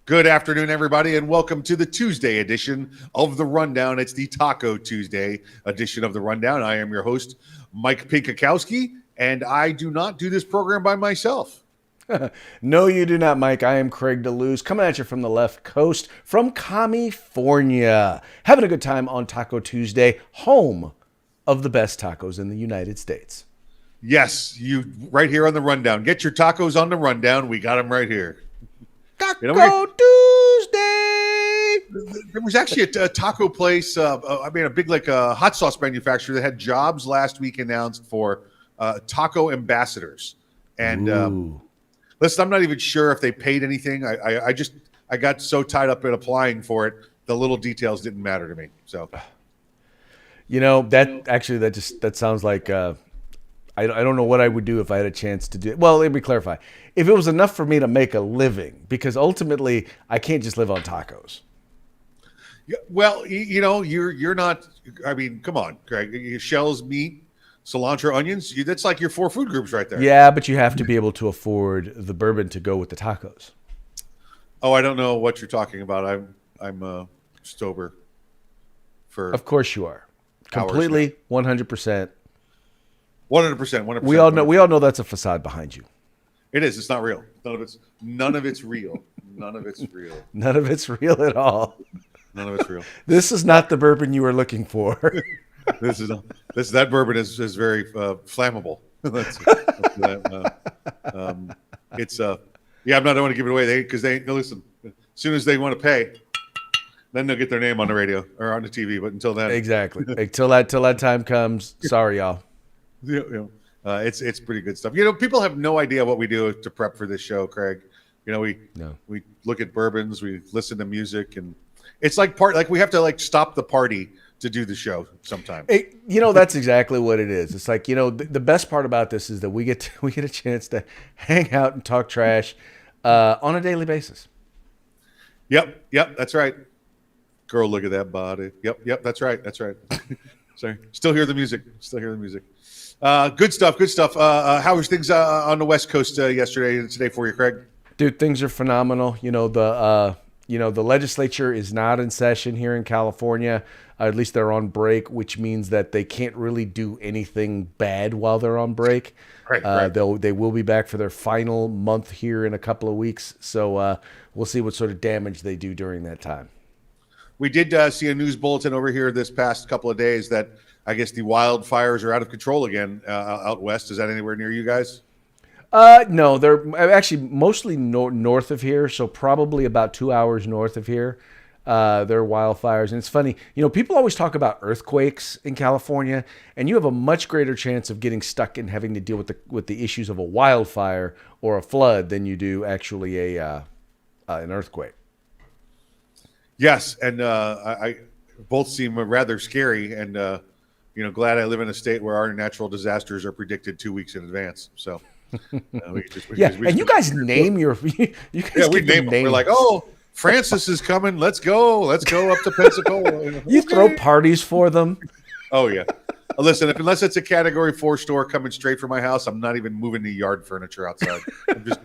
Good afternoon, everybody, and welcome to the Tuesday edition of The Rundown. It's the Taco Tuesday edition of The Rundown. I am your host, Mike Pinkakowski, and I do not do this program by myself. No, you do not, Mike. I am Craig DeLuz, coming at you from the left coast, from California. Having a good time on Taco Tuesday, home of the best tacos in the United States. Yes, you right here on The Rundown. Get your tacos on The Rundown. We got them right here. Taco Tuesday! There was actually a taco place, a big hot sauce manufacturer that had jobs last week announced for taco ambassadors. And listen, I'm not even sure if they paid anything. I got so tied up in applying for it, the little details didn't matter to me. So, that sounds like I don't know what I would do if I had a chance to do it. Well, let me clarify. If it was enough for me to make a living, because ultimately I can't just live on tacos. Yeah, well, you're not. I mean, come on, Craig. Shells, meat, cilantro, onions. That's like your four food groups right there. Yeah, but you have to be able to afford the bourbon to go with the tacos. Oh, I don't know what you're talking about. I'm sober. Of course you are. Completely, 100%. 100%. We all know that's a facade behind you. It is. It's not real. None of it's real. None of it's real. None of it's real at all. None of it's real. This is not the bourbon you were looking for. That bourbon is very flammable. I'm not going to give it away because they listen. As soon as they want to pay, then they'll get their name on the radio or on the TV. But until then, exactly. Until that time comes, sorry, y'all. It's pretty good stuff. People have no idea what we do to prep for this show, Craig. We look at bourbons, we listen to music, and it's like we have to stop the party to do the show sometimes. That's exactly what it is. It's like, the best part about this is that we get a chance to hang out and talk trash on a daily basis. Yep, that's right. Girl, look at that body. Yep, that's right. Sorry. Still hear the music. Good stuff. How was things on the West Coast yesterday and today for you, Craig? Dude, things are phenomenal. The legislature is not in session here in California. At least they're on break, which means that they can't really do anything bad while they're on break. Right. They will be back for their final month here in a couple of weeks. So we'll see what sort of damage they do during that time. We did see a news bulletin over here this past couple of days that I guess the wildfires are out of control again out west. Is that anywhere near you guys? No, they're actually mostly north of here, so probably about 2 hours north of here. There are wildfires, and it's funny. People always talk about earthquakes in California, and you have a much greater chance of getting stuck and having to deal with the issues of a wildfire or a flood than you do actually an earthquake. Yes, and I both seem rather scary, and glad I live in a state where our natural disasters are predicted 2 weeks in advance. So, you guys name your we name them. We're like, oh, Francis is coming. Let's go up to Pensacola. You throw parties for them. Oh yeah. Listen, unless it's a Category 4 store coming straight from my house, I'm not even moving the yard furniture outside. I'm just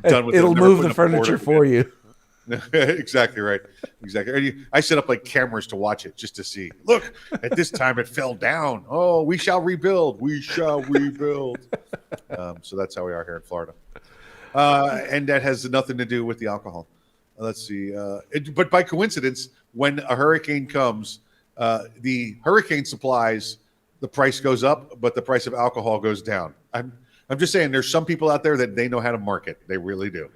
done with it. It'll move the furniture for you. Exactly right. Exactly. I set up cameras to watch it just to see. Look, at this time it fell down. Oh, we shall rebuild. So that's how we are here in Florida. And that has nothing to do with the alcohol. Let's see. But by coincidence, when a hurricane comes, the hurricane supplies, the price goes up, but the price of alcohol goes down. I'm just saying, there's some people out there that they know how to market. They really do.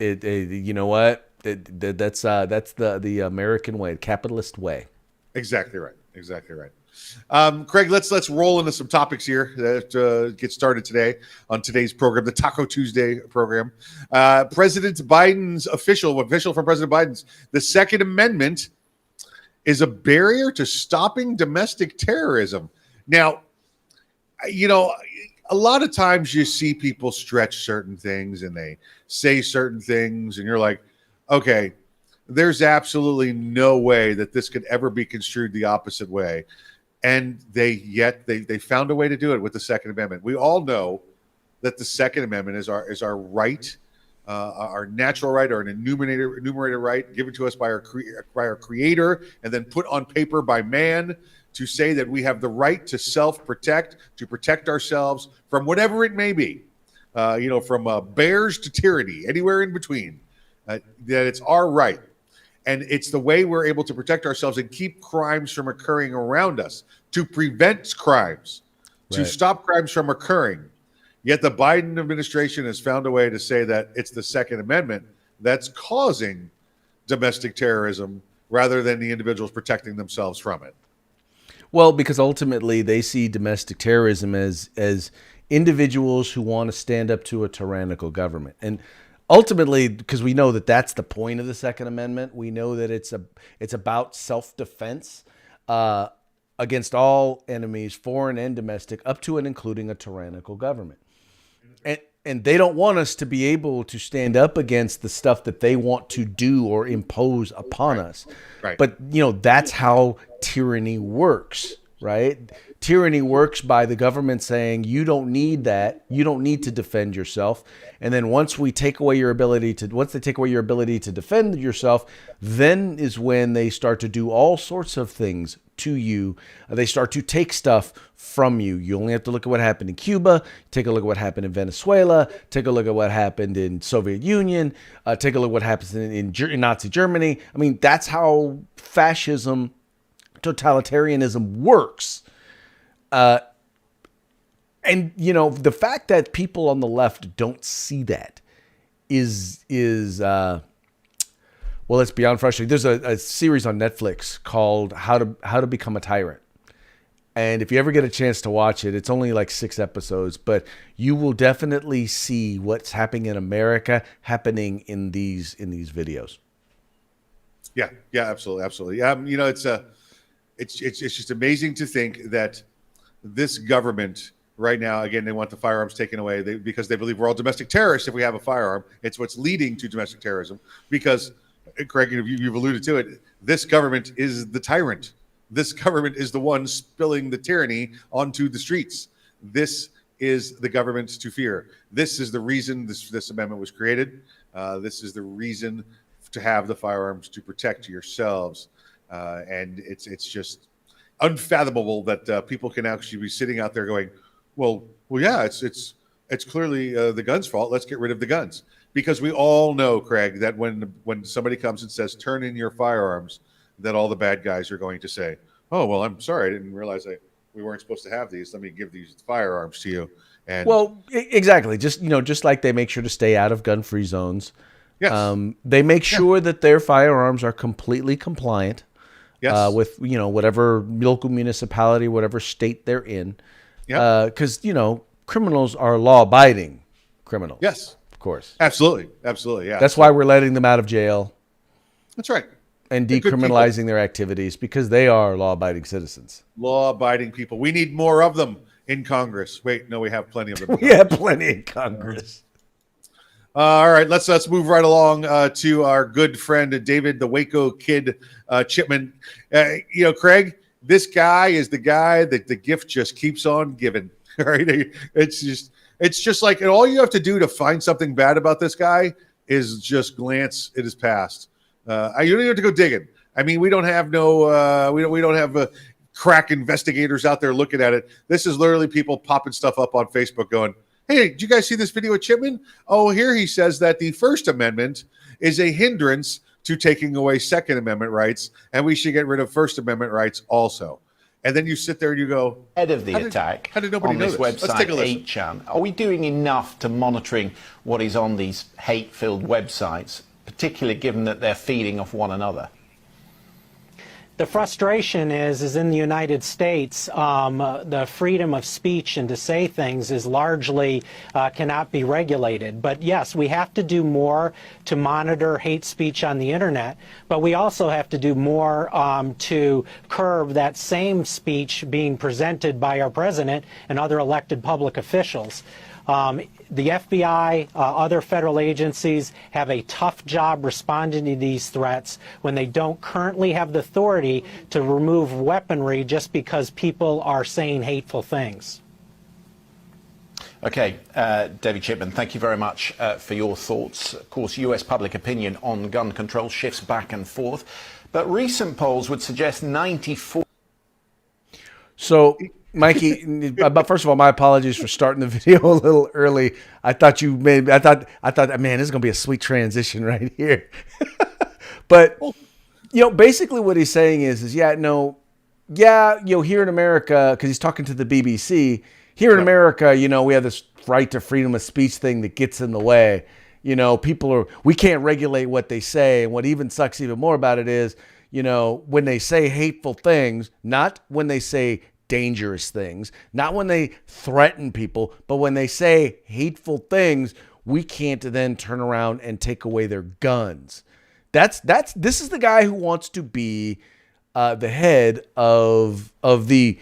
You know what? That's the American way, capitalist way. Exactly right. Craig, let's roll into some topics here that get started today on today's program, the Taco Tuesday program. President Biden's official from President Biden's, the Second Amendment is a barrier to stopping domestic terrorism. Now, a lot of times you see people stretch certain things and they say certain things, and you're like, okay, there's absolutely no way that this could ever be construed the opposite way. And they found a way to do it with the Second Amendment. We all know that the Second Amendment is our right our natural right or an enumerated right given to us by our Creator and then put on paper by man to say that we have the right to self-protect, to protect ourselves from whatever it may be, from bears to tyranny, anywhere in between, that it's our right. And it's the way we're able to protect ourselves and keep crimes from occurring around us, to prevent crimes, to stop crimes from occurring. Yet the Biden administration has found a way to say that it's the Second Amendment that's causing domestic terrorism rather than the individuals protecting themselves from it. Well, because ultimately they see domestic terrorism as individuals who want to stand up to a tyrannical government. And ultimately, because we know that that's the point of the Second Amendment, we know that it's about self-defense against all enemies, foreign and domestic, up to and including a tyrannical government. And they don't want us to be able to stand up against the stuff that they want to do or impose upon us. Right. But, that's how tyranny works, right? Tyranny works by the government saying, you don't need that. You don't need to defend yourself. And then once they take away your ability to defend yourself, then is when they start to do all sorts of things to you. They start to take stuff from you. You only have to look at what happened in Cuba. Take a look at what happened in Venezuela. Take a look at what happened in Soviet Union. Take a look at what happens in Nazi Germany. I mean, that's how fascism, totalitarianism works. And, the fact that people on the left don't see that is well, it's beyond frustrating. There's a series on Netflix called How to Become a Tyrant. And if you ever get a chance to watch it, it's only like 6 episodes, but you will definitely see what's happening in America happening in these videos. Yeah, absolutely. It's just amazing to think that this government right now, again, they want the firearms taken away because they believe we're all domestic terrorists if we have a firearm. It's what's leading to domestic terrorism because, Craig, you've alluded to it, this government is the tyrant. This government is the one spilling the tyranny onto the streets. This is the government to fear. This is the reason this amendment was created. This is the reason to have the firearms to protect yourselves. And it's just unfathomable that people can actually be sitting out there going, well, yeah, it's clearly the guns' fault. Let's get rid of the guns. Because we all know, Craig, that when somebody comes and says, turn in your firearms, that all the bad guys are going to say, oh, well, I'm sorry. I didn't realize we weren't supposed to have these. Let me give these firearms to you. And well, exactly. Just like they make sure to stay out of gun-free zones. Yes. They make sure that their firearms are completely compliant. Yes. With whatever local municipality, whatever state they're in. Yeah. Because criminals are law-abiding criminals. Yes. Of course. Absolutely. Yeah. That's why we're letting them out of jail. That's right. And decriminalizing their activities because they are law-abiding citizens. Law-abiding people. We need more of them in Congress. Wait, no, we have plenty of them. We have plenty in Congress. All right, let's move right along to our good friend David, the Waco Kid Chipman. Craig, this guy is the guy that the gift just keeps on giving. Right? It's just like, and all you have to do to find something bad about this guy is just glance at his past. You don't even have to go digging. I mean, we don't have we don't have crack investigators out there looking at it. This is literally people popping stuff up on Facebook going, hey, did you guys see this video of Chipman? Oh, here he says that the First Amendment is a hindrance to taking away Second Amendment rights, and we should get rid of First Amendment rights also. And then you sit there and you go, ahead of the attack how did nobody on know this this? Let's website, take a listen. 8chan, are we doing enough to monitoring what is on these hate-filled websites, particularly given that they're feeding off one another? The frustration is in the United States, the freedom of speech and to say things is largely cannot be regulated. But yes, we have to do more to monitor hate speech on the internet, but we also have to do more to curb that same speech being presented by our president and other elected public officials. The FBI, other federal agencies have a tough job responding to these threats when they don't currently have the authority to remove weaponry just because people are saying hateful things. Okay, Debbie Chipman, thank you very much for your thoughts. Of course, US public opinion on gun control shifts back and forth, but recent polls would suggest 94. So, Mikey, but first of all, my apologies for starting the video a little early. I thought, man, this is gonna be a sweet transition right here. But basically, what he's saying is here in America, because he's talking to the BBC. Here in America, we have this right to freedom of speech thing that gets in the way. We can't regulate what they say. And what even sucks even more about it is, when they say hateful things, not when they say dangerous things, not when they threaten people, but when they say hateful things, we can't then turn around and take away their guns. This is the guy who wants to be the head of the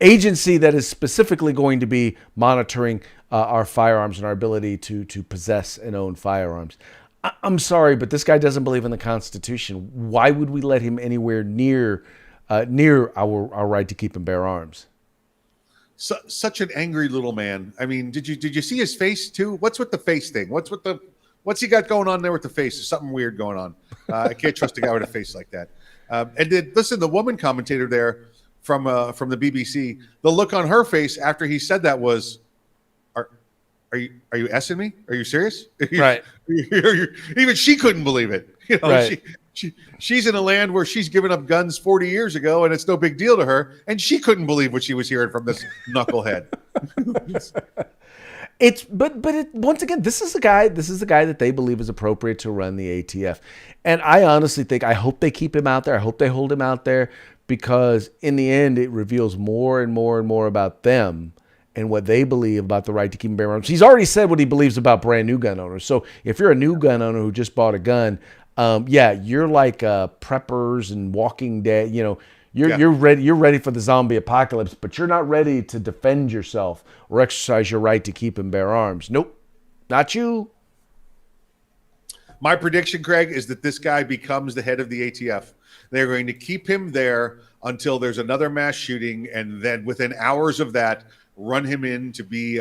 agency that is specifically going to be monitoring our firearms and our ability to possess and own firearms. I'm sorry, but this guy doesn't believe in the Constitution. Why would we let him anywhere near our right to keep and bear arms? Such an angry little man. I mean, did you see his face too? What's with the face thing? What's he got going on there with the face? There's something weird going on. I can't trust a guy with a face like that. And then listen, the woman commentator there from the BBC, the look on her face after he said that was, are you S-ing me? Are you serious? Right. Even she couldn't believe it. Right. She's in a land where she's given up guns 40 years ago, and it's no big deal to her, and she couldn't believe what she was hearing from this knucklehead. Once again, this is the guy that they believe is appropriate to run the ATF. And I honestly think, I hope they keep him out there. I hope they hold him out there, because in the end, it reveals more and more and more about them and what they believe about the right to keep and bear arms. He's already said what he believes about brand new gun owners. So if you're a new gun owner who just bought a gun, you're like preppers and Walking Dead. You're ready for the zombie apocalypse, but you're not ready to defend yourself or exercise your right to keep and bear arms. Nope, not you. My prediction, Craig, is that this guy becomes the head of the ATF. They're going to keep him there until there's another mass shooting, and then within hours of that, run him in to be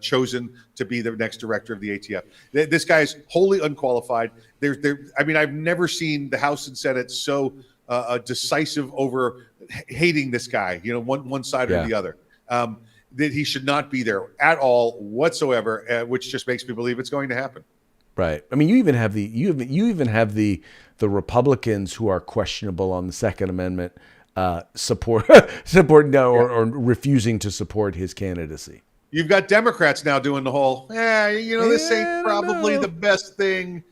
chosen to be the next director of the ATF. This guy is wholly unqualified. I've never seen the House and Senate so decisive over hating this guy. One side or the other. That he should not be there at all whatsoever, which just makes me believe it's going to happen. Right. I mean, you even have the Republicans who are questionable on the Second Amendment support or refusing to support his candidacy. You've got Democrats now doing the whole, this ain't probably the best thing,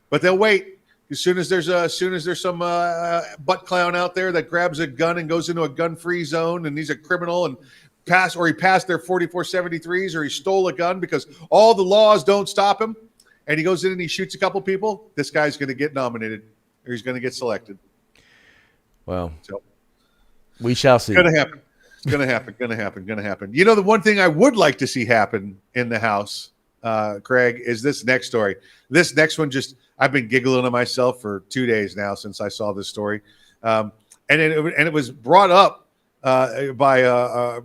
but they'll wait. As soon as there's some butt clown out there that grabs a gun and goes into a gun-free zone, and he's a criminal and he passed their 4473s, or he stole a gun because all the laws don't stop him, and he goes in and he shoots a couple people, this guy's going to get nominated, or he's going to get selected. Well, we shall see. It's going to happen. The one thing I would like to see happen in the House, Craig, is this next story. This next one, I've been giggling to myself for 2 days now since I saw this story. And it was brought up by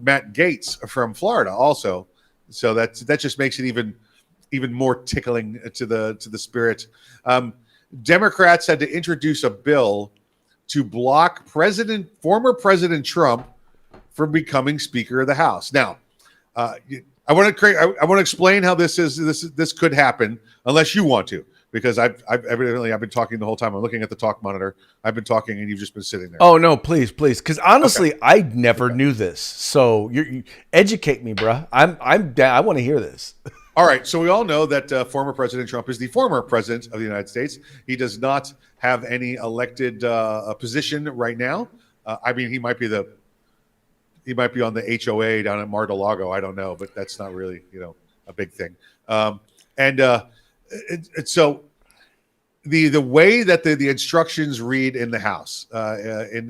Matt Gaetz from Florida also. So that just makes it even more tickling to the spirit. Democrats had to introduce a bill to block former President Trump from becoming Speaker of the House. Now, I want to explain how this could happen, unless you want to, because I've been talking the whole time. I'm looking at the talk monitor. I've been talking, and you've just been sitting there. Oh no, please, because honestly, okay. I never knew this. So you educate me, bro. I want to hear this. All right. So we all know that former President Trump is the former president of the United States. He does not have any elected position right now. He might be on the HOA down at Mar-a-Lago. I don't know, but that's not really, a big thing. So the way that the instructions read in the House, in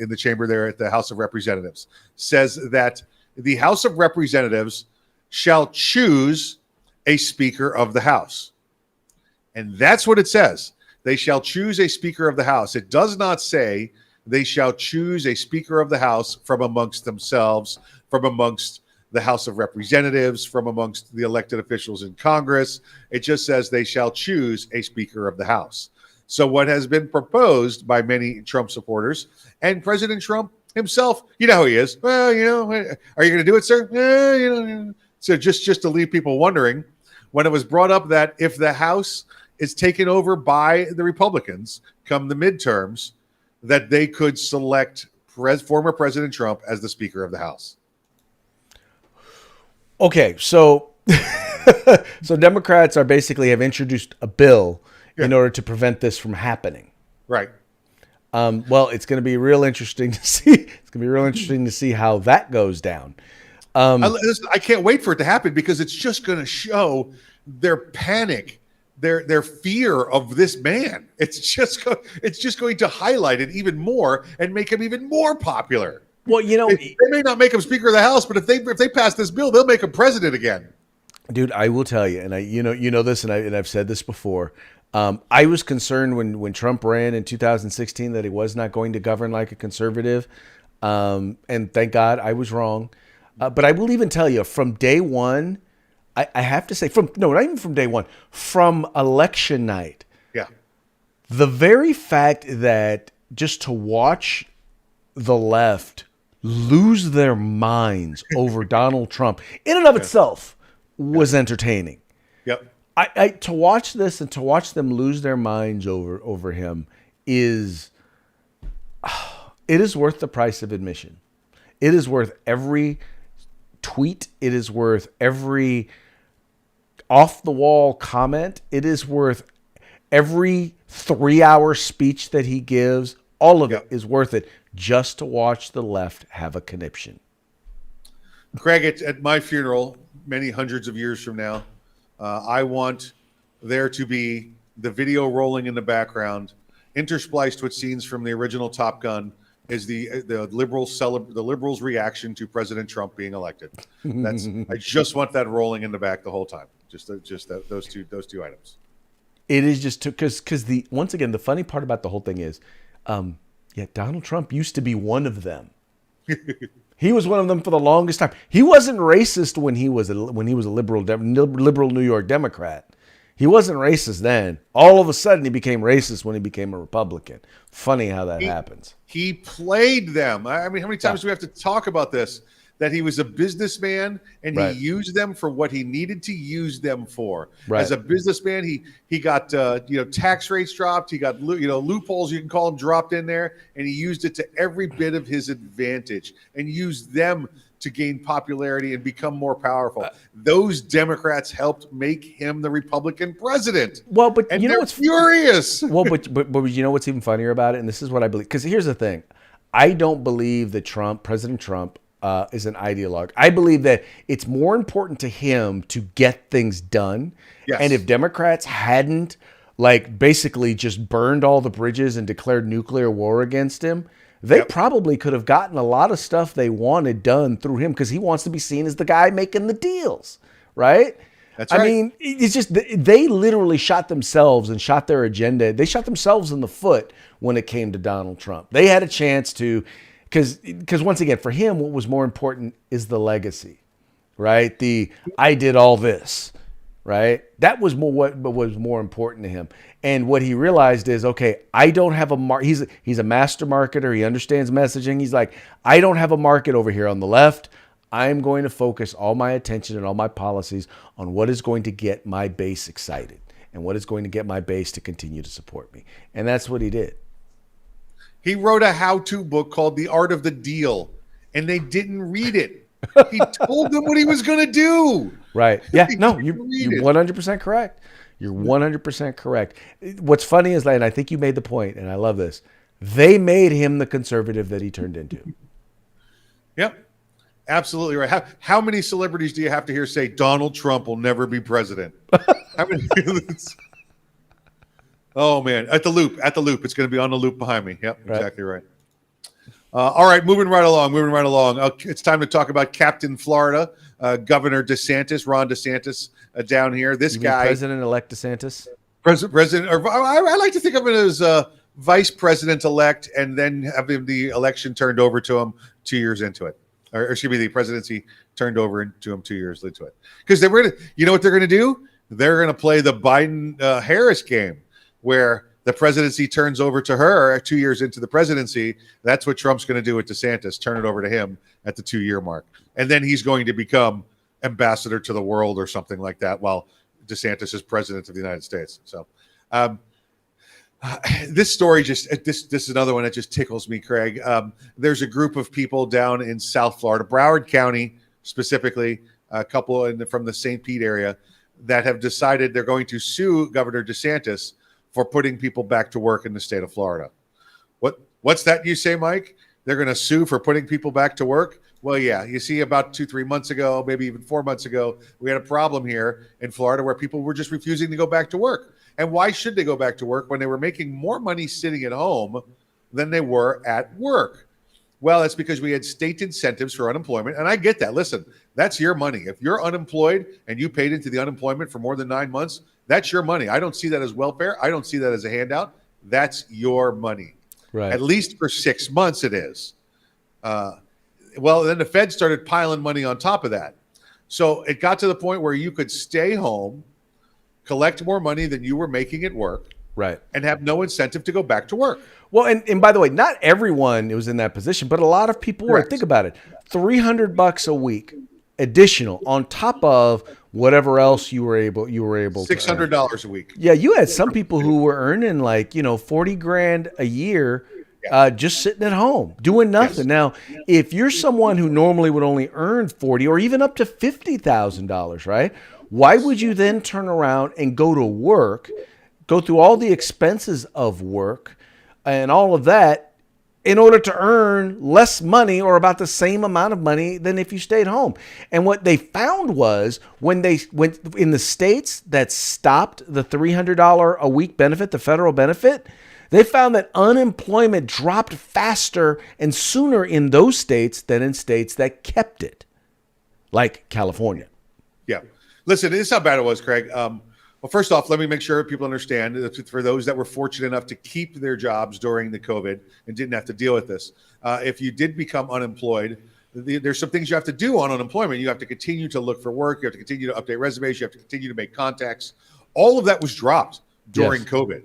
the chamber there at the House of Representatives, says that the House of Representatives shall choose a Speaker of the House. And that's what it says. They shall choose a Speaker of the House. It does not say they shall choose a Speaker of the House from amongst themselves, from amongst the House of Representatives from amongst the elected officials in Congress. It just says they shall choose a Speaker of the House. So what has been proposed by many Trump supporters and President Trump himself, you know how he is. Well, are you going to do it, sir? So just to leave people wondering, when it was brought up that if the House is taken over by the Republicans come the midterms, that they could select former President Trump as the Speaker of the House. Okay, so so Democrats are basically have introduced a bill in order to prevent this from happening. Right. Well, it's going to be real interesting to see. It's going to be real interesting to see how that goes down. I can't wait for it to happen because it's just going to show their panic, their fear of this man. It's just going to highlight it even more and make him even more popular. Well, they may not make him Speaker of the House, but if they pass this bill, they'll make him president again. Dude, I will tell you, and you know this, and I've said this before. I was concerned when Trump ran in 2016 that he was not going to govern like a conservative, and thank God I was wrong. But I will even tell you, from day one, I have to say, not even from day one, from election night, the very fact that just to watch the left lose their minds over Donald Trump in and of itself was entertaining. Yep. To watch this and to watch them lose their minds over him it is worth the price of admission. It is worth every tweet. It is worth every off the wall comment. It is worth every 3-hour speech that he gives. All of it is worth it just to watch the left have a conniption. Craig, at my funeral, many hundreds of years from now, I want there to be the video rolling in the background, interspliced with scenes from the original Top Gun, is the liberals' reaction to President Trump being elected. I just want that rolling in the back the whole time. Just those two items. It is just because once again the funny part about the whole thing is, Donald Trump used to be one of them. He was one of them for the longest time. He wasn't racist when he was a liberal New York Democrat. He wasn't racist then. All of a sudden, he became racist when he became a Republican. Funny how that happens. He played them. I mean, how many times do we have to talk about this? That he was a businessman and he used them for what he needed to use them for. Right. As a businessman, he got tax rates dropped. He got loopholes, you can call them, dropped in there, and he used it to every bit of his advantage and used them to gain popularity and become more powerful. Those Democrats helped make him the Republican president. Well, but and what's furious? Well, but you know what's even funnier about it, and this is what I believe. Because here's the thing, I don't believe that President Trump, is an ideologue. I believe that it's more important to him to get things done. Yes. And if Democrats hadn't basically just burned all the bridges and declared nuclear war against him, they probably could have gotten a lot of stuff they wanted done through him because he wants to be seen as the guy making the deals, right? That's right. I mean, it's just they literally shot themselves and shot their agenda. They shot themselves in the foot when it came to Donald Trump. They had a chance to, because once again, for him, what was more important is the legacy, right? I did all this, right? That was what was more important to him. And what he realized is, okay, I don't have a he's a master marketer. He understands messaging. He's like, I don't have a market over here on the left. I'm going to focus all my attention and all my policies on what is going to get my base excited and what is going to get my base to continue to support me. And that's what he did. He wrote a how-to book called The Art of the Deal, and they didn't read it. He told them what he was going to do. Right. Yeah. No, you're 100% correct. You're 100% correct. What's funny is, and I think you made the point, and I love this, they made him the conservative that he turned into. Yep. Absolutely right. How many celebrities do you have to hear say Donald Trump will never be president? How many? Oh, man. At the loop. It's going to be on the loop behind me. Yep, exactly right. All right, moving right along. It's time to talk about Captain Florida, Governor DeSantis, Ron DeSantis, down here. This guy, President-elect DeSantis. President, or I like to think of it as Vice President-elect, and then having the election turned over to him 2 years into it. or excuse me, the presidency turned over into him 2 years into it. Because they were going to, you know what they're going to do? They're going to play the Biden Harris game, where the presidency turns over to her 2 years into the presidency. That's what Trump's going to do with DeSantis, turn it over to him at the 2-year mark. And then he's going to become ambassador to the world or something like that while DeSantis is president of the United States. So this story this is another one that just tickles me, Craig. There's a group of people down in South Florida, Broward County specifically, a couple from the St. Pete area, that have decided they're going to sue Governor DeSantis for putting people back to work in the state of Florida. What's that you say, Mike? They're going to sue for putting people back to work? Well, yeah, you see, about 2-3 months ago, maybe even 4 months ago, we had a problem here in Florida where people were just refusing to go back to work. And why should they go back to work when they were making more money sitting at home than they were at work? Well, it's because we had state incentives for unemployment. And I get that. Listen, that's your money. If you're unemployed and you paid into the unemployment for more than 9 months, that's your money. I don't see that as welfare. I don't see that as a handout. That's your money. Right. At least for 6 months it is. Well, then the Fed started piling money on top of that. So it got to the point where you could stay home, collect more money than you were making at work, Right. and have no incentive to go back to work. Well, and by the way, not everyone was in that position, but a lot of people were. Correct. Think about it. $300 a week additional on top of whatever else you were able to earn. $600 a week. Yeah, you had some people who were earning like, 40 grand a year just sitting at home doing nothing. Yes. Now, if you're someone who normally would only earn 40 or even up to $50,000, right? Why would you then turn around and go to work, go through all the expenses of work and all of that in order to earn less money or about the same amount of money than if you stayed home? And what they found was when they went in the states that stopped the $300 a week benefit, the federal benefit, they found that unemployment dropped faster and sooner in those states than in states that kept it, like California. Yeah. Listen, this is how bad it was, Craig. Well, first off, let me make sure people understand that for those that were fortunate enough to keep their jobs during the COVID and didn't have to deal with this, if you did become unemployed, there's some things you have to do on unemployment. You have to continue to look for work. You have to continue to update resumes. You have to continue to make contacts. All of that was dropped during COVID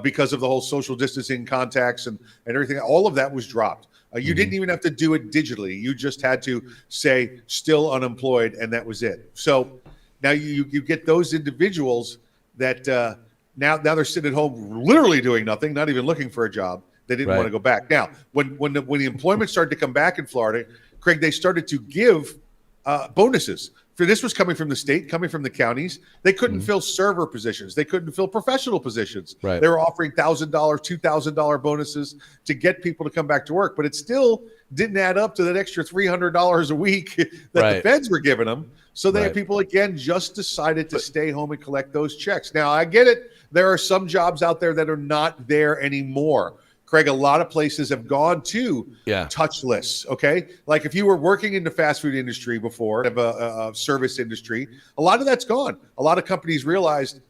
because of the whole social distancing contacts and everything. All of that was dropped. You didn't even have to do it digitally. You just had to say still unemployed, and that was it. So now you get those individuals that now they're sitting at home literally doing nothing, not even looking for a job. They didn't want to go back. Now, when the employment started to come back in Florida, Craig, they started to give bonuses. For this was coming from the state, coming from the counties. They couldn't fill server positions. They couldn't fill professional positions. Right. They were offering $1,000, $2,000 bonuses to get people to come back to work, but it still didn't add up to that extra $300 a week that the feds were giving them. So people, again, just decided to stay home and collect those checks. Now, I get it. There are some jobs out there that are not there anymore. Craig, a lot of places have gone to touchless, okay? Like if you were working in the fast food industry before, a service industry, a lot of that's gone. A lot of companies realized,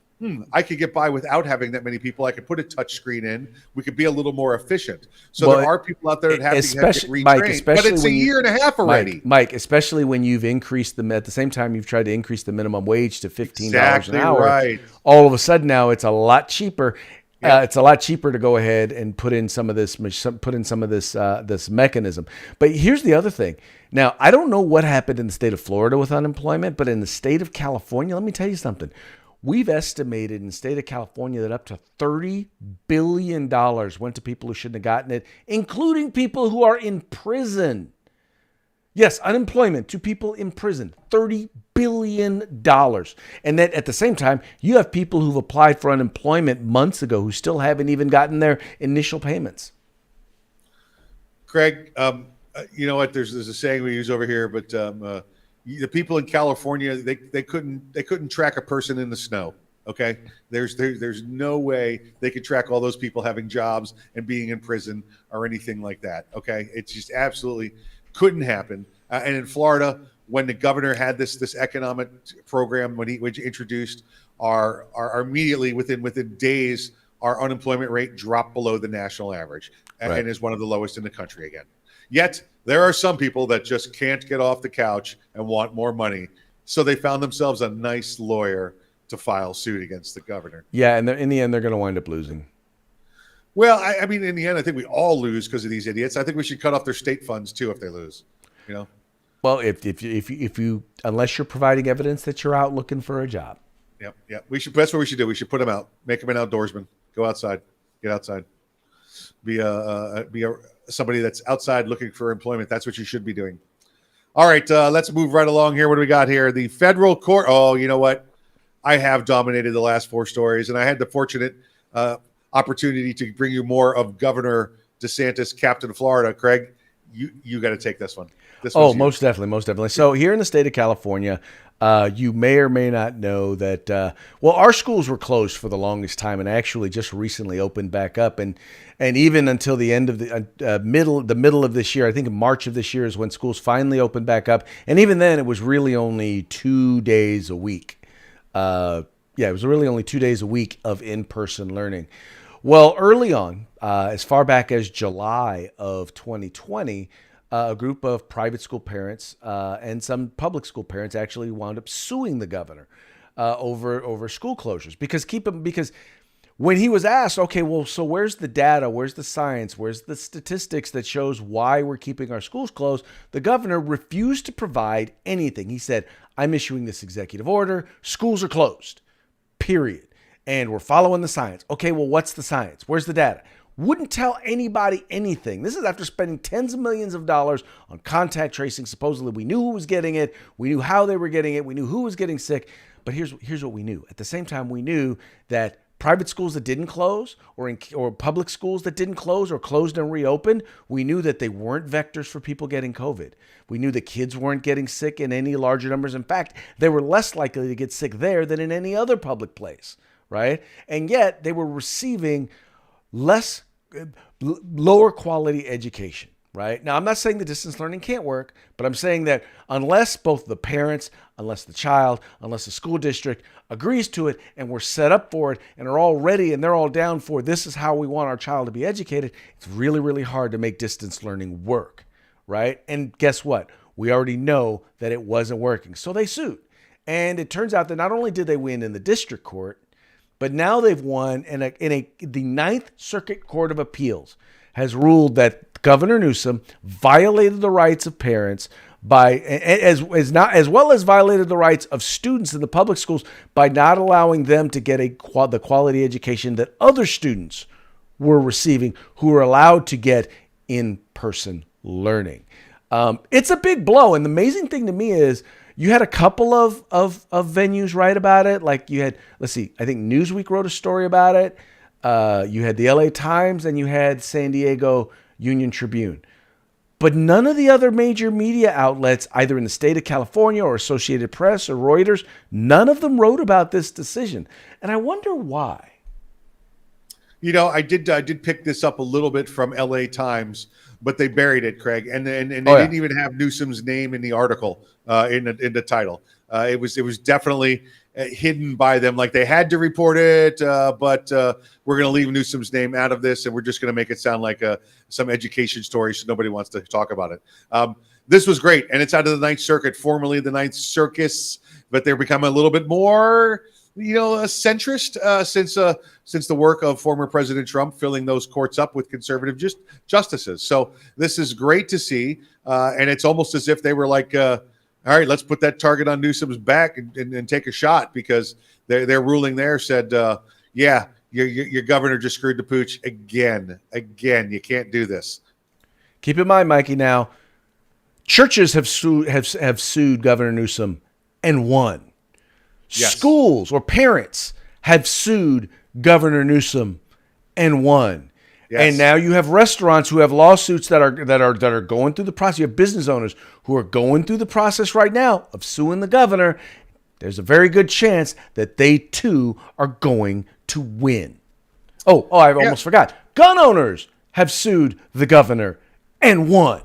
I could get by without having that many people. I could put a touch screen in. We could be a little more efficient. So there are people out there that have to get retrained, Mike, but it's a year and a half already. Mike, especially when you've increased at the same time you've tried to increase the minimum wage to $15 an hour. Right. All of a sudden now it's a lot cheaper. It's a lot cheaper to go ahead and put in some of this this mechanism. But here's the other thing. Now, I don't know what happened in the state of Florida with unemployment, but in the state of California, let me tell you something. We've estimated in the state of California that up to $30 billion went to people who shouldn't have gotten it, including people who are in prison. Yes, unemployment to people in prison, $30 billion. And then at the same time, you have people who've applied for unemployment months ago who still haven't even gotten their initial payments. Craig, you know what? There's a saying we use over here, but the people in California, they couldn't track a person in the snow. Okay, there's no way they could track all those people having jobs and being in prison or anything like that. Okay, it's just absolutely couldn't happen. And in Florida, when the governor had this economic program, when he introduced our immediately within days, our unemployment rate dropped below the national average Right. and is one of the lowest in the country again. Yet there are some people that just can't get off the couch and want more money. So they found themselves a nice lawyer to file suit against the governor. Yeah, and in the end, they're going to wind up losing. Well, I mean, in the end, I think we all lose because of these idiots. I think we should cut off their state funds too if they lose. You know. Well, if you unless you're providing evidence that you're out looking for a job. Yep. We should. That's what we should do. We should put them out. Make them an outdoorsman. Go outside. Get outside. Be somebody that's outside looking for employment. That's what you should be doing. All right, let's move right along here. What do we got here? The federal court. Oh, you know what? I have dominated the last 4 stories, and I had the fortunate opportunity to bring you more of Governor DeSantis, Captain Florida. Craig, you got to take this one. Most definitely. So here in the state of California, you may or may not know that, our schools were closed for the longest time and actually just recently opened back up. And even until the end of the middle of this year, I think in March of this year is when schools finally opened back up. And even then it was really only 2 days a week. It was really only 2 days a week of in-person learning. Well, early on, as far back as July of 2020, a group of private school parents and some public school parents actually wound up suing the governor over school closures because when he was asked, okay, well, so where's the data? Where's the science? Where's the statistics that shows why we're keeping our schools closed? The governor refused to provide anything. He said, I'm issuing this executive order. Schools are closed, period. And we're following the science. Okay, well, what's the science? Where's the data? Wouldn't tell anybody anything. This is after spending tens of millions of dollars on contact tracing. Supposedly, we knew who was getting it. We knew how they were getting it. We knew who was getting sick. But here's what we knew. At the same time, we knew that private schools that didn't close or public schools that didn't close or closed and reopened, we knew that they weren't vectors for people getting COVID. We knew the kids weren't getting sick in any larger numbers. In fact, they were less likely to get sick there than in any other public place, right? And yet they were receiving lower quality education, right? Now, I'm not saying that distance learning can't work, but I'm saying that unless both the parents, unless the child, unless the school district agrees to it and we're set up for it and are all ready and they're all down for this is how we want our child to be educated, it's really, really hard to make distance learning work, right? And guess what? We already know that it wasn't working. So they sued. And it turns out that not only did they win in the district court, but now they've won the Ninth Circuit Court of Appeals has ruled that Governor Newsom violated the rights of parents as well as violated the rights of students in the public schools by not allowing them to get the quality education that other students were receiving who were allowed to get in-person learning. It's a big blow. And the amazing thing to me is you had a couple of venues write about it. Like you had, I think Newsweek wrote a story about it. You had the LA Times and you had San Diego Union Tribune. But none of the other major media outlets, either in the state of California or Associated Press or Reuters, none of them wrote about this decision. And I wonder why. You know, I did pick this up a little bit from LA Times, but they buried it, Craig, and they didn't even have Newsom's name in the article in the title. It was definitely hidden by them, like they had to report it, but we're going to leave Newsom's name out of this, and we're just going to make it sound like some education story, so nobody wants to talk about it. This was great, and it's out of the Ninth Circuit, formerly the Ninth Circus, but they're becoming a little bit more, a centrist since the work of former President Trump filling those courts up with conservative justices. So this is great to see, and it's almost as if they were like, all right, let's put that target on Newsom's back and take a shot, because their ruling there said, your governor just screwed the pooch again. You can't do this. Keep in mind, Mikey, now, churches have sued Governor Newsom and won. Yes. Schools or parents have sued Governor Newsom and won. Yes. And now you have restaurants who have lawsuits that are going through the process. You have business owners who are going through the process right now of suing the governor. There's a very good chance that they too are going to win. I almost forgot. Gun owners have sued the governor and won.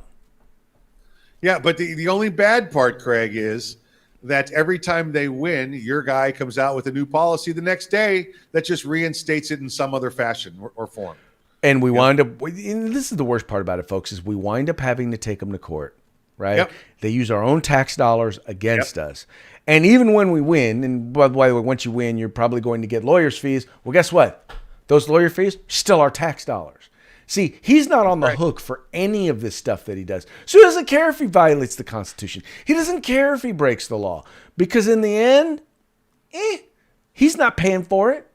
Yeah, but the only bad part, Craig, is that every time they win, your guy comes out with a new policy the next day that just reinstates it in some other fashion or form. And we wind up, and this is the worst part about it, folks, is we wind up having to take them to court, right? Yep. They use our own tax dollars against us. And even when we win, and by the way, once you win, you're probably going to get lawyers' fees. Well, guess what? Those lawyer fees, still our tax dollars. See, he's not on the hook for any of this stuff that he does. So he doesn't care if he violates the Constitution. He doesn't care if he breaks the law. Because in the end, he's not paying for it.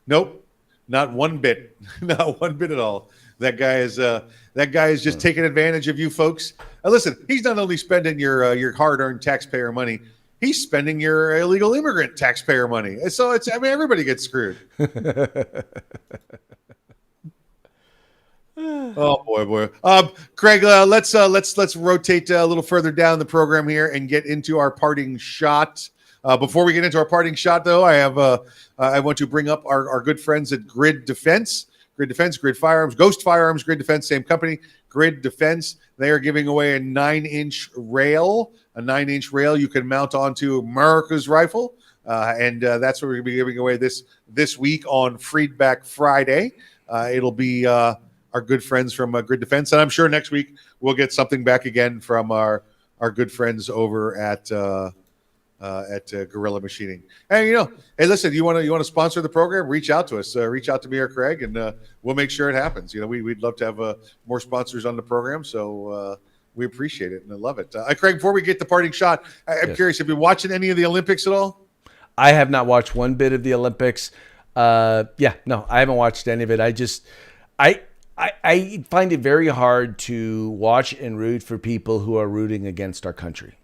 Nope. Not one bit. Not one bit at all. That guy is just taking advantage of you folks. Listen, he's not only spending your hard-earned taxpayer money, he's spending your illegal immigrant taxpayer money. So everybody gets screwed. Oh boy. Craig, let's rotate a little further down the program here and get into our parting shot. Before we get into our parting shot, though, I want to bring up our good friends at Grid Defense. Grid Firearms, Ghost Firearms, Grid Defense, same company. Grid Defense. They are giving away a 9-inch rail. A 9-inch rail you can mount onto America's rifle, and that's what we're going to be giving away this week on Freedback Friday. It'll be our good friends from Grid Defense, and I'm sure next week we'll get something back again from our good friends over at Gorilla Machining. And hey, listen, you want to sponsor the program? Reach out to us. Reach out to me or Craig, and we'll make sure it happens. We'd love to have more sponsors on the program, so we appreciate it and I love it. Craig, before we get the parting shot, I'm curious, have you been watching any of the Olympics at all? I have not watched one bit of the Olympics. No, I haven't watched any of it. I find it very hard to watch and root for people who are rooting against our country.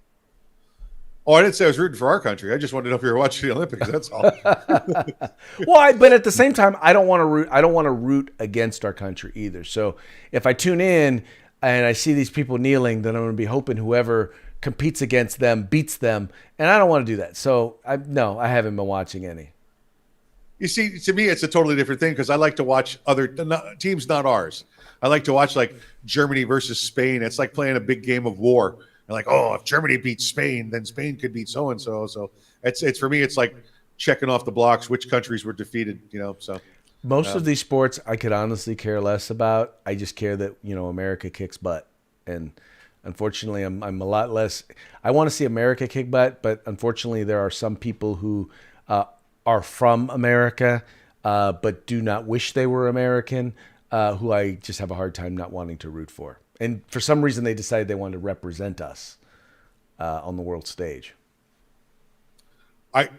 Oh, I didn't say I was rooting for our country. I just wanted to know if you were watching the Olympics. That's all. But at the same time, I don't want to root. I don't want to root against our country either. So if I tune in and I see these people kneeling, then I'm going to be hoping whoever competes against them beats them, and I don't want to do that. So I haven't been watching any. You see, to me, it's a totally different thing because I like to watch other teams, not ours. I like to watch like Germany versus Spain. It's like playing a big game of war. And like, oh, if Germany beats Spain, then Spain could beat so and so. So it's for me, it's like checking off the blocks which countries were defeated. So most of these sports I could honestly care less about. I just care that America kicks butt, and unfortunately, I'm a lot less. I want to see America kick butt, but unfortunately, there are some people who are from America, but do not wish they were American, who I just have a hard time not wanting to root for. And for some reason, they decided they wanted to represent us on the world stage.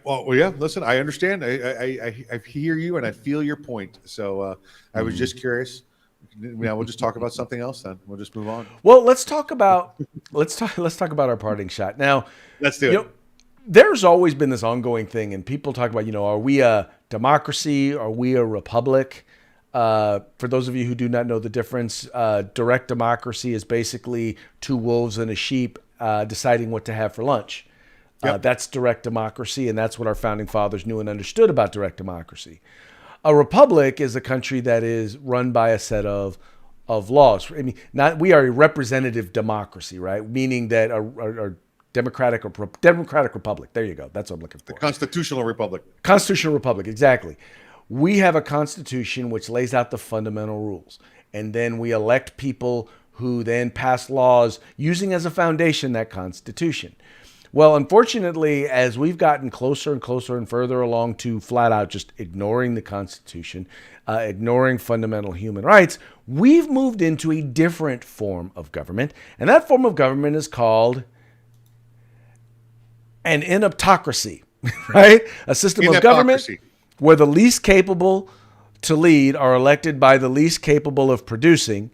Listen, I understand. I hear you and I feel your point. So I was just curious. We'll just talk about something else then. We'll just move on. Well, let's talk about our parting shot. Now, let's do it. There's always been this ongoing thing, and people talk about, are we a democracy? Are we a republic? For those of you who do not know the difference, direct democracy is basically two wolves and a sheep deciding what to have for lunch. Yep. That's direct democracy, and that's what our founding fathers knew and understood about direct democracy. A republic is a country that is run by a set of laws. I mean, we are a representative democracy, right? Meaning that our democratic republic. There you go. That's what I'm looking for. The constitutional republic. Constitutional republic, exactly. We have a constitution which lays out the fundamental rules, and then we elect people who then pass laws using as a foundation that constitution. Well, unfortunately, as we've gotten closer and closer and further along to flat out just ignoring the Constitution, ignoring fundamental human rights, we've moved into a different form of government, and that form of government is called an ineptocracy, right? A system of government where the least capable to lead are elected by the least capable of producing,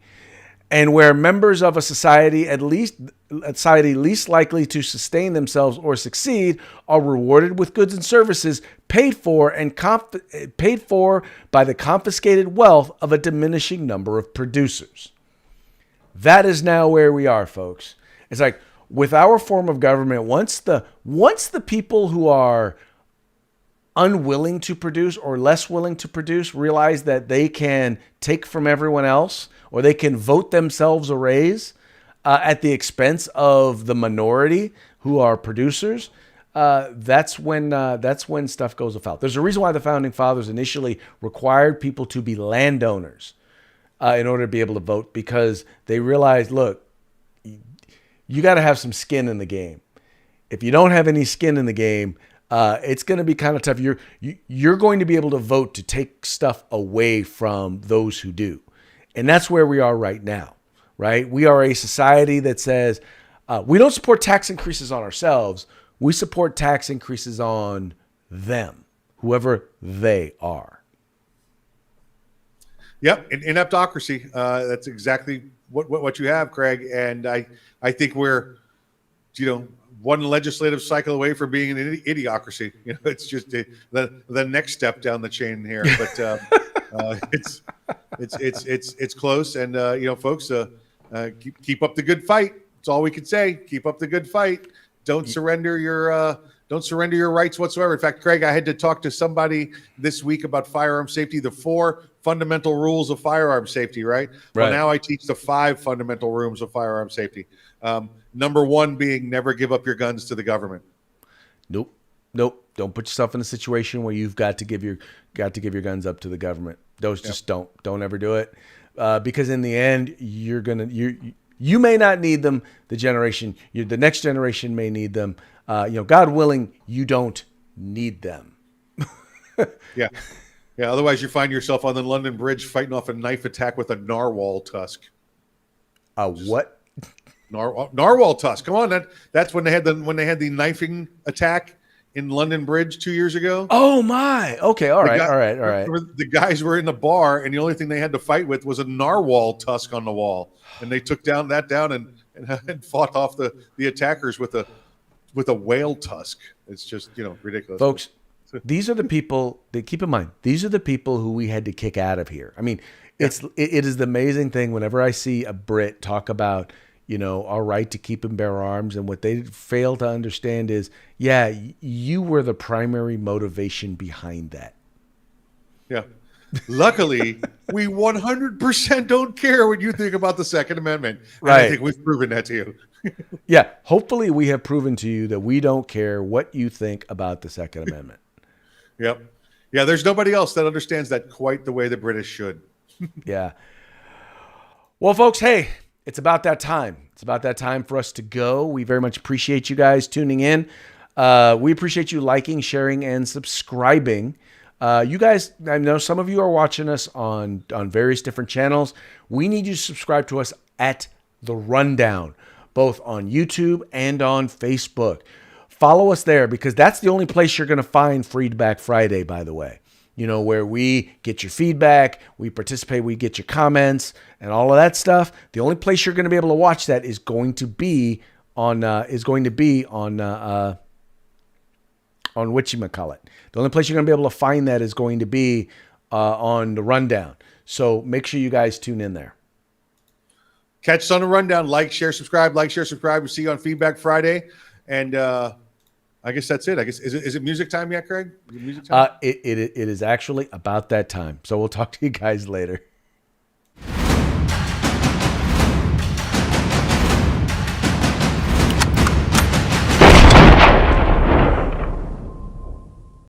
and where members of a society least likely to sustain themselves or succeed are rewarded with goods and services paid for by the confiscated wealth of a diminishing number of producers. That is now where we are, folks. It's like with our form of government, once the people who are unwilling to produce or less willing to produce realize that they can take from everyone else or they can vote themselves a raise, at the expense of the minority who are producers, that's when stuff goes afoul. There's a reason why the founding fathers initially required people to be landowners in order to be able to vote, because they realized, look, you got to have some skin in the game. If you don't have any skin in the game, it's going to be kind of tough. You're going to be able to vote to take stuff away from those who do. And that's where we are right now, right? We are a society that says we don't support tax increases on ourselves. We support tax increases on them, whoever they are. Yep, ineptocracy. That's exactly what you have, Craig. And I think we're, one legislative cycle away from being an idiocracy. It's just the next step down the chain here. But it's close. And folks, keep up the good fight. That's all we can say. Keep up the good fight. Don't surrender your rights whatsoever. In fact, Craig, I had to talk to somebody this week about firearm safety, the 4 fundamental rules of firearm safety, right? Well, now I teach the 5 fundamental rules of firearm safety. Number 1 being never give up your guns to the government. Nope. Don't put yourself in a situation where you've got to give your guns up to the government. Don't ever do it, because in the end, you may not need them. The next generation may need them. God willing, you don't need them. Yeah. Otherwise, you find yourself on the London Bridge fighting off a knife attack with a narwhal tusk. What? Narwhal tusk. Come on, that's when they had the knifing attack in London Bridge 2 years ago. Oh my. Okay. All right. The guys were in the bar, and the only thing they had to fight with was a narwhal tusk on the wall, and they took down and fought off the attackers with a whale tusk. It's just ridiculous, folks. These are the people that, keep in mind, these are the people who we had to kick out of here. I mean, it is the amazing thing whenever I see a Brit talk about, our right to keep and bear arms, and what they fail to understand is, you were the primary motivation behind that. Yeah. Luckily, we 100% don't care what you think about the Second Amendment. And right. I think we've proven that to you. Yeah. Hopefully we have proven to you that we don't care what you think about the Second Amendment. Yep. Yeah, there's nobody else that understands that quite the way the British should. Yeah. Well, folks, hey, it's about that time. It's about that time for us to go. We very much appreciate you guys tuning in. We appreciate you liking, sharing, and subscribing. You guys, I know some of you are watching us on various different channels. We need you to subscribe to us at The Rundown, both on YouTube and on Facebook. Follow us there, because that's the only place you're going to find Feedback Friday, by the way. Where we get your feedback, we participate, we get your comments, and all of that stuff. The only place you're going to be able to watch that is going to be on whatchamacallit. The only place you're going to be able to find that is going to be on The Rundown. So make sure you guys tune in there. Catch us on The Rundown. Like, share, subscribe. We'll see you on Feedback Friday. And I guess that's it. I guess is it music time yet, Craig? Is it music time? It is actually about that time. So we'll talk to you guys later.